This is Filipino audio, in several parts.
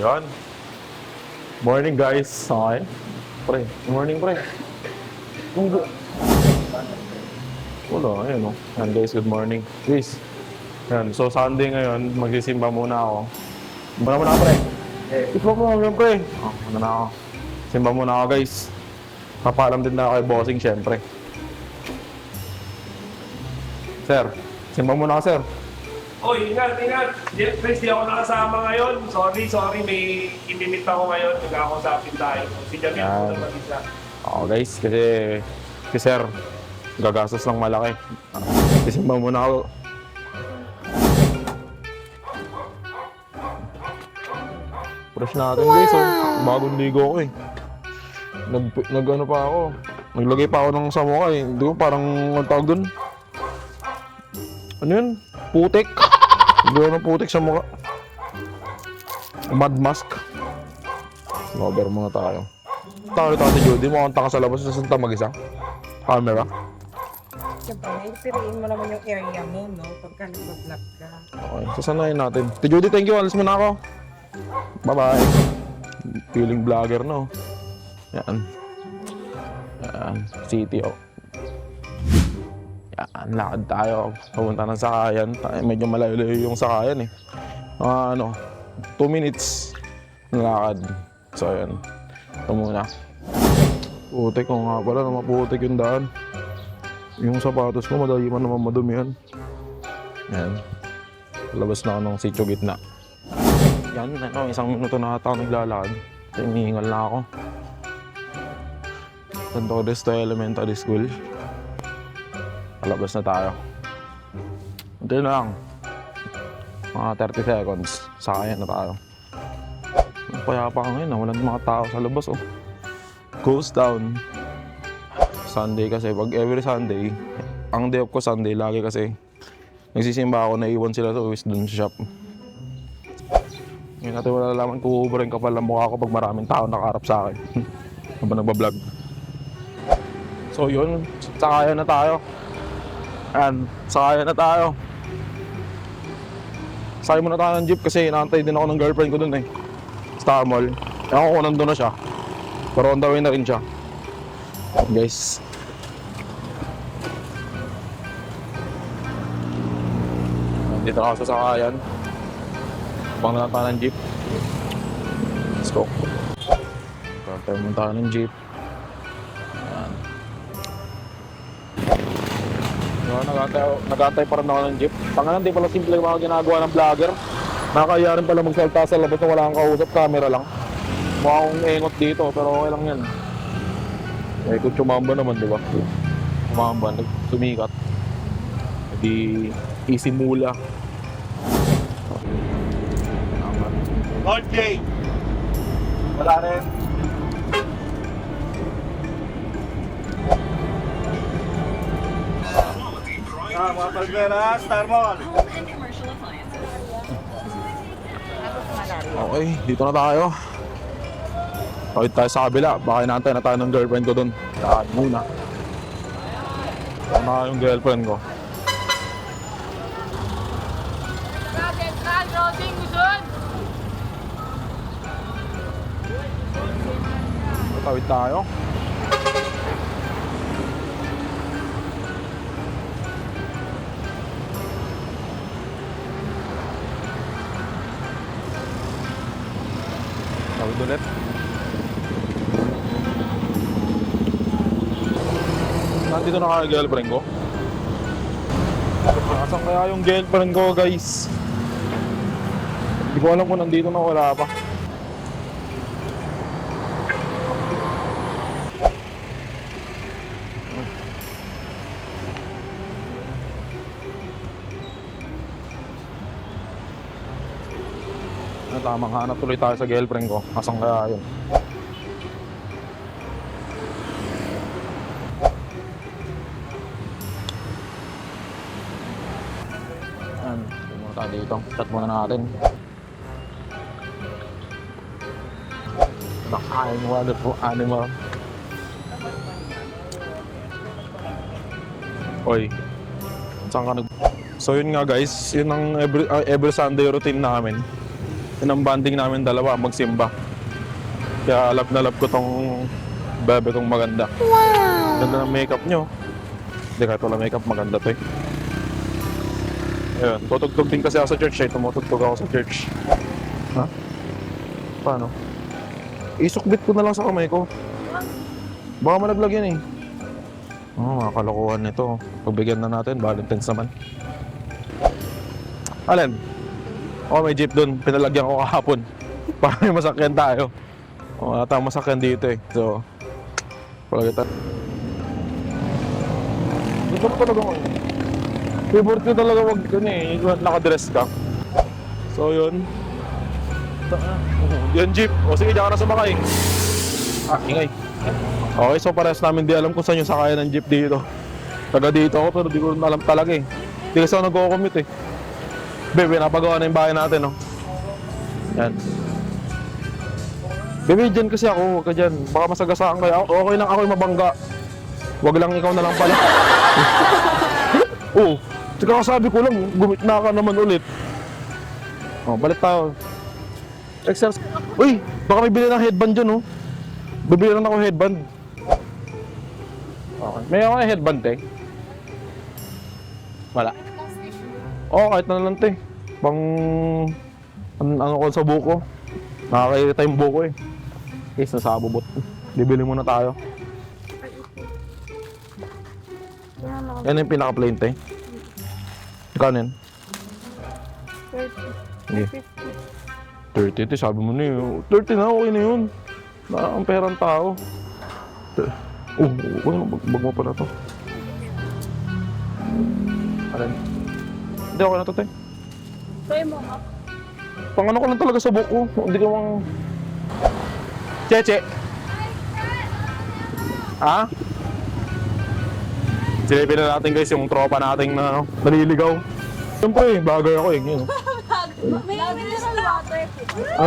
Yan. Morning guys. Okay. Pre. Good morning pre. Wala, ayun o. Yan guys, good morning. Guys. Yan, so Sunday ngayon, magsisimba muna ako. Simba na muna ako pre. Simba mo naman pre. Ano na ako. Simba muna ako guys. Papaalam din na ako kay bossing syempre. Sir, simba muna ako sir. Oy, ingat. Chris, di ako nakasama ngayon. Sorry. May inimit ako ngayon. Nagkakausapin tayo. Si Jamil po na mag-isa. Oo guys, kasi si sir, gagastos lang malaki. Simba muna ako. Brush natin guys, oh. Bagong ligo ko eh. Nag-ano pa ako. Naglagay pa ako ng sa mukha eh. Hindi ko parang ang tawag dun. Ano yun? Putik. Naglagay ng putik sa mukha. Mud mask. Lover muna tayo. Tawag ito si Judy, mukhang taka sa labas sa Santa mag-isa. Camera. Siyempre, naipiriin mo naman yung area mo, no? Pagka nag-vlog ka. Okay, sasanayin natin. Ti Judy, thank you. Alis mo na ako. Bye-bye. Feeling vlogger, no? Yan. Yan. City, oh. Yan, lakad tayo. Papunta ng sakayan. Medyo malayo-layo yung sakayan, eh. 2 minutes na lakad. So, yan. Ito muna. Putik ko nga pala na maputik yung daan. Yung sapatos ko, madali man naman madumihan. Yan. Labas na ako ng sityo gitna. Yan, isang minuto na ata ako naglalakad. Hinihingal na ako. Santo Cristo Elementary School. Palabas na tayo. Ito na lang. Mga 30 seconds. Sakaya na tayo. Payapa ka ngayon, walang mga tao sa labas, oh. Ghost town. Sunday kasi, pag every Sunday, ang day off ko Sunday, lagi kasi nagsisimba ako, naiwan sila sa uwis dun sa shop. Ngayon natin wala nalaman kung uubra yung kapal ng mukha ko pag maraming tao nakaharap sa akin. Habang nagbablog. So yun, sakaya na tayo. Ayan, sakaya na tayo. Sakay muna tayo ng jeep kasi inaantay din ako ng girlfriend ko dun eh. Star Mall. Ewan ko kung nandun na siya. Pero on the way na rin siya. Guys. Dito na ako sa sakayan. Bang na tayo ng jeep. Let's go. Kaya muna tayo ng jeep. Ayan. Nag-antay pa rin ako ng jeep. Pangalan, di pala simple yung mga ginagawa ng vlogger. Nakakaya rin pala magsalta sa labas na wala kang kausap, camera lang. Mukha akong engot dito, pero okay lang yan. Eh, kung tumamba naman, di ba? Tumamba, sumikat. Hindi isimula. Lord J. Wala rin. Mga Palmera, Star Mall. Okay, dito na tayo. Kawit tayo sa kabila. Baka inaantay na tayo ng girlfriend ko dun. Daan muna. Tama yung girlfriend ko. Kawit tayo. Kawit ulit. Nandito na kaya girlfriend ko. Nasaan kaya yung girlfriend ko, guys? Hindi ko alam kung nandito na wala pa. Tamang hanap tuloy tayo sa girlfriend ko. Nasaan kaya yun? Tayo dito. Chat muna natin. Nakain wonderful animal. Oy. Saan ka nag... So yun nga guys, yun ang every Sunday routine namin. Yun ang bonding namin dalawa, magsimba. Kaya love na love ko tong bebe kong maganda. Ganda ng makeup nyo. Hindi kahit wala makeup, maganda to eh. Ayun, tutugtog din kasi ako sa church eh. Tumutugtog ako sa church. Ha? Paano? Isukbit ko na lang sa kamay ko. Baka malaglag yan eh. Oh, mga kalokohan nito. Pagbigyan na natin, Valentine's naman. Alin? Oh, may jeep dun. Pinalagyan ko kahapon. Para may masakyan tayo. Oh, wala tayong masakyan dito eh. So, palagay tayo. Gusto ko talaga ako. Favorite ko talaga wag yun eh. Nakadress ka. So, yun. Yan jeep. O sige, diyan ka na sumakay. Ah, ingay. Okay, so parehas namin di alam kung saan yung sakayan ng jeep dito. Taga dito ako pero di ko rin alam talaga eh. Di kasi ako nag-commute eh. Bebe, napagawa na yung bahay natin, no? Yan. Bebe, dyan kasi ako. Huwag ka dyan. Baka masagasaan kayo. Okay lang ako yung mabangga. Huwag lang ikaw na lang pala. Oo. Tsaka sabi ko lang, gumit na ka naman ulit. Oh, balik tayo. Exercise. Uy, baka may bili ng headband dyan, oh. Bibili lang ako headband. Okay. May ako na headband, eh. Wala. Oo, kahit na lang, te. Pang... ano ko sa buko. Nakakairita yung buko, eh. Case na sa abubot. Bibili muna tayo. Yan yung pinaka-plain, te. Ikaw yan? 30. 30, te. Sabi mo na yun. 30 na, okay na yun. Ang perang tao. Oh, bag mo pala to. Alin? Hindi ako na to, te. Try mo nga. Pang ano ko lang talaga sa buko. Hindi ko mang... Cheche! Ha? Silipin na natin guys yung tropa nating na naliligaw. Siyempre, bagay ako eh. Yun. May mineral water.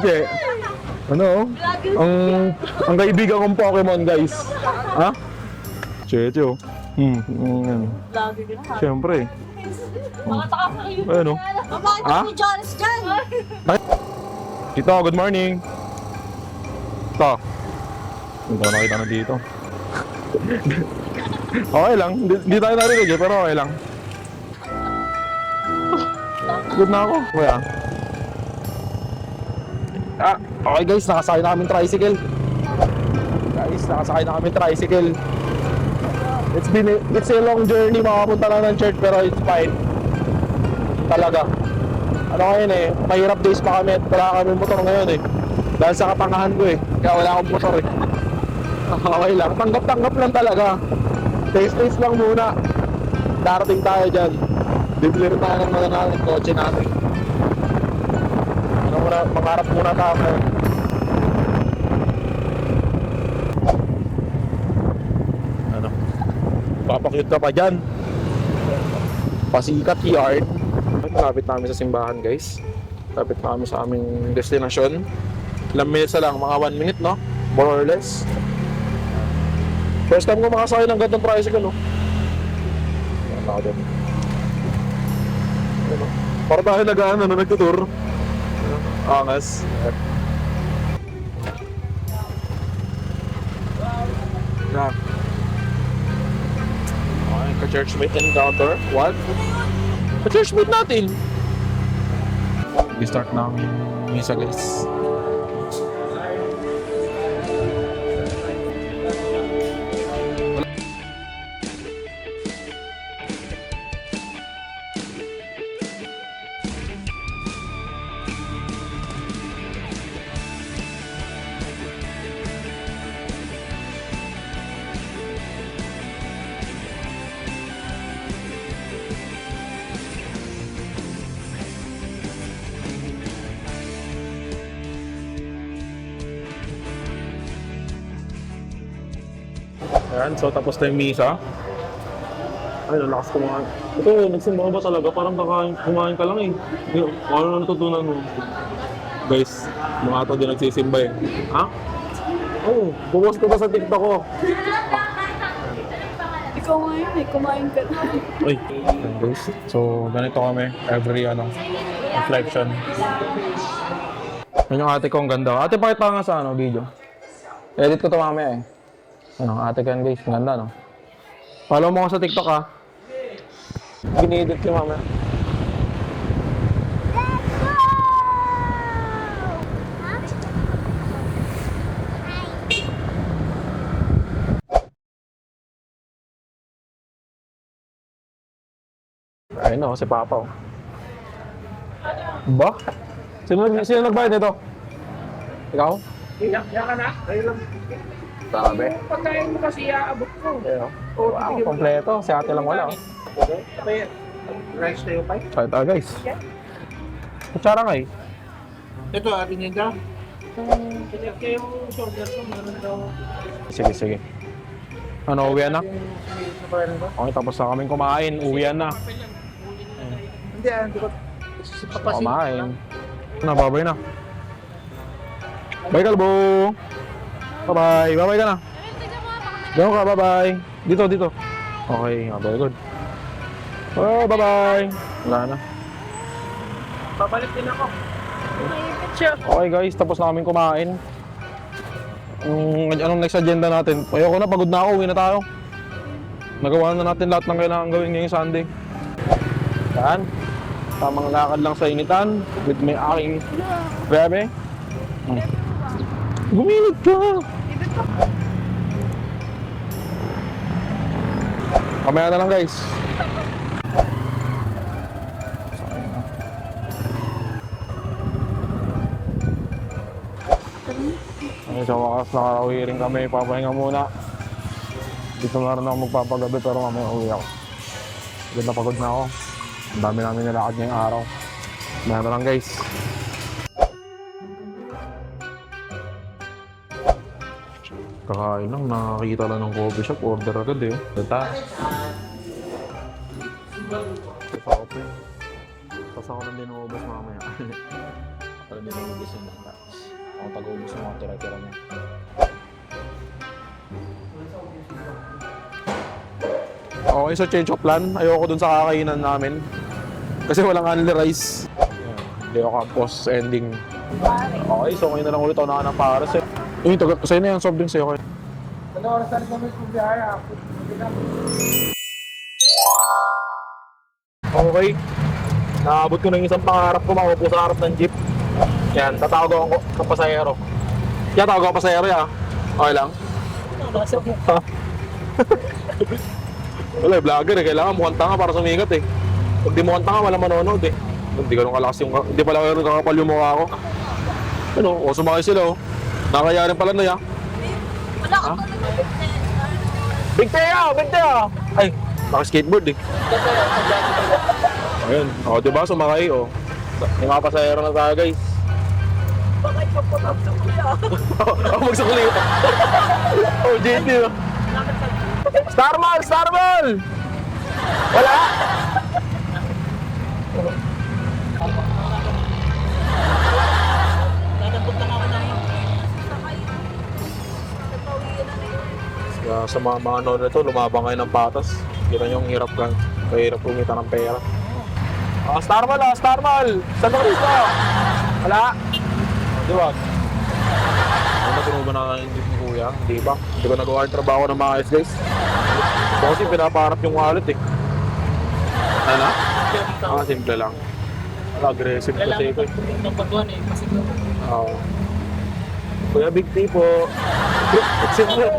Okay. Ano? Ang kaibigan kong Pokemon, guys. Ha? Cheche, oh. Lagi ka na. Siyempre. Makataka sa iyo. Ano? Mabaan Ha? ni Jonas dyan. Tito, good morning. Ito. Hindi ko nakita na dito. Okay lang. Hindi tayo narinig eh, pero okay lang. Good na ako. Kuya. Ah, okay guys, nakasakay na kami tricycle. Guys, nakasakay na kami tricycle. It's a long journey makapunta lang ng church pero it's fine. Talaga. Ano ngayon eh, mahirap days pa kami at wala kami motor ngayon eh. Dahil sa kapangahan ko eh, kaya wala akong motor eh. Okay lang, tanggap-tanggap lang talaga. Taste lang muna. Darating tayo dyan. Bibili rin tayo ng mga ng kotse natin. Ano muna, mangarap muna tayo. Ano? Papakyut ka pa dyan. Pasikat yard. Malapit namin sa simbahan guys. Malapit namin sa aming destinasyon. Ilang minutes na lang, mga 1 minute no? More or less. First time ko makasakay ng gantong tricycle no? Ayan ako dyan. Ayan, no? Para tayo nagtutour. Angas. Na. Okay, ka-churchmate encounter. What? Pa-churchmate natin. I-start na kami. Misa guys. Ayan, so tapos na yung misa. Ay, lalakas kumain. Ito, nagsimba ka ba talaga? Parang kumain ka lang eh. Ano na natutunan mo? Guys, mga ato din nagsisimba eh. Ha? Oo, bukas ko ba sa TikTok ko? Ikaw nga yun eh, kumain ka na. Uy, ayan guys. So, ganito kami every reflection. Yan yung ate ko, ang ganda. Ate, pakita nga sa video. Edit ko to mamaya eh. Ate ko yan guys, ang ganda no. Follow mo ako sa TikTok ha. Gini-edit ko mamaya. Ayun o, si Papa o. Ba? Sino nagbayad nito? Ikaw? Iyak ka na? Ayun lang. Sabi. Pagkain mo kasi aabot ko. Wow, kompleto. Si ate lang wala. Kapag rice tayo pa. Kaya tayo guys. Kutsara nga eh. Ito, atin yan dyan. Pinag kayo yung shoulder ko, meron daw. Sige. Ano, uwian na? Okay, tapos na kaming kumain. Uwian na. Hindi ko. Kumain. Babay na. Bye, Kalbo! Bye-bye! Bye-bye ka na! Diyan ka, bye-bye! Dito. Okay, very good. Oh, bye-bye! Wala na. Babalik din ako. Okay guys, tapos na kaming kumain. Anong next agenda natin? Ayoko na, pagod na ako, uwi na tayo. Nagawa na natin lahat ng kailangan gawin ngayong Sunday. Yan. Tamang lakad lang sa initan with may aking bebe. Gumilid ka! Kamaya na lang guys. Ay, sa wakas nakarawi rin kami, papahinga muna. Dito na rin ako magpapagabi pero mamaya uwi ako. Agad na pagod na ako. Ang dami namin nilakad ngayong araw. Kamaya na lang guys. Kakain lang, nakakita lang ng coffee shop, order agad eh. Data. Tapos ako lang din umubos mamaya. Ako lang din umubos yung data. Ako tag-ubos yung mga tira-tira niya. Okay, so change of plan. Ayoko dun sa kakainan namin. Kasi walang only rice. Hindi ako post ending. Okay, so ngayon na lang ulit ako naka ng pares eh. Uy, sa'yo na yung soft drinks sa'yo. Ano oras na rin kami kung biyaya? Okay. Naabot ko ng isang pangarap ko, makupo sa harap ng jeep. Yan, tatawag ako ng pasahero. Kaya tawag ako pasahero ya. Okay lang? Wala, vlogger eh. Kailangan mukhang tanga para sumikat eh. Pag di mukhang tanga, walang manonood eh. Hindi ganun kalakas yung... Hindi pala ganun kakapal yung mukha ko. Ano, o sumakay sila oh. Nakaya rin pala na ya. Wala ka pa Big Teo! Ay, naka-skateboard eh. Ayun, o diba sumakay o. Yung mga pasahero na tayo guys. Bakit pa po lang sa kuya? Ako magsukuli. Oh, JT oh. Starmal! Wala? Dadabot lang ako ng sakay. Nagpawian na rin. Kaya sa mga ano na ito, lumabang kayo ng patas. Kita nyo yung hirap ka. Kahirap kumita ng pera. Starmal! Saan ba Cristo? Wala? Di ba? Ano tunuban na yung jeep ni Kuya? Hindi ba? Hindi ko nagawa yung trabaho ng mga guys. Kasi pinapaharap yung wallet eh. Ano? Simple lang. Aggressive kasi ito. Ng pagkuhan eh. Kasi Oo. Kuya, big tea po.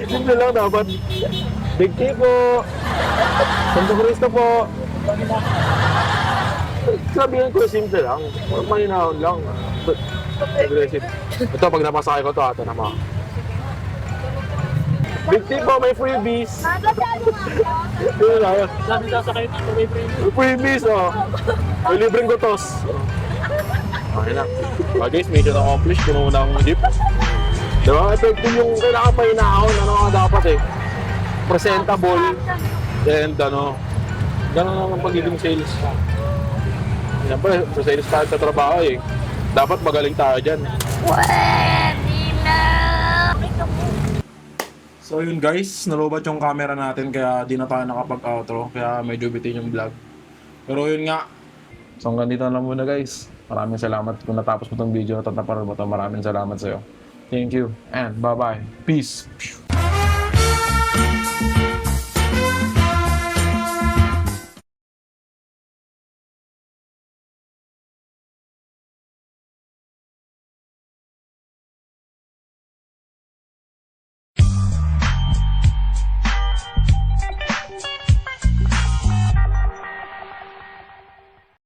Simple lang dapat. Big tea po. Santo Cristo po. Sabihin ko, simple lang. Mahinahon lang. Aggressive. Ito, pag napasakay ko ito, ata naman. Big tea po, may freebies. Yun lang. sabi sasakay dito may premium. Freebies, oh. May libreng gutos. Okay na. Guys, mission accomplished. Puno na ang jeep. Diba? Effective yung kailangan pa inaahon. Ano nga dapat eh. Presentable. And ano, ganun lang ang pagiging sales. Siyempre, sa sales tayo sa trabaho eh. Dapat magaling tayo dyan. So yun guys, nalubat yung camera natin kaya di na tayo nakapag-outro. Kaya medyo bitin yung vlog. Pero yun nga, So hanggang dito na lang muna guys. Maraming salamat kung natapos mo itong video at naparoon mo ito. Maraming salamat sa'yo. Thank you and bye-bye. Peace.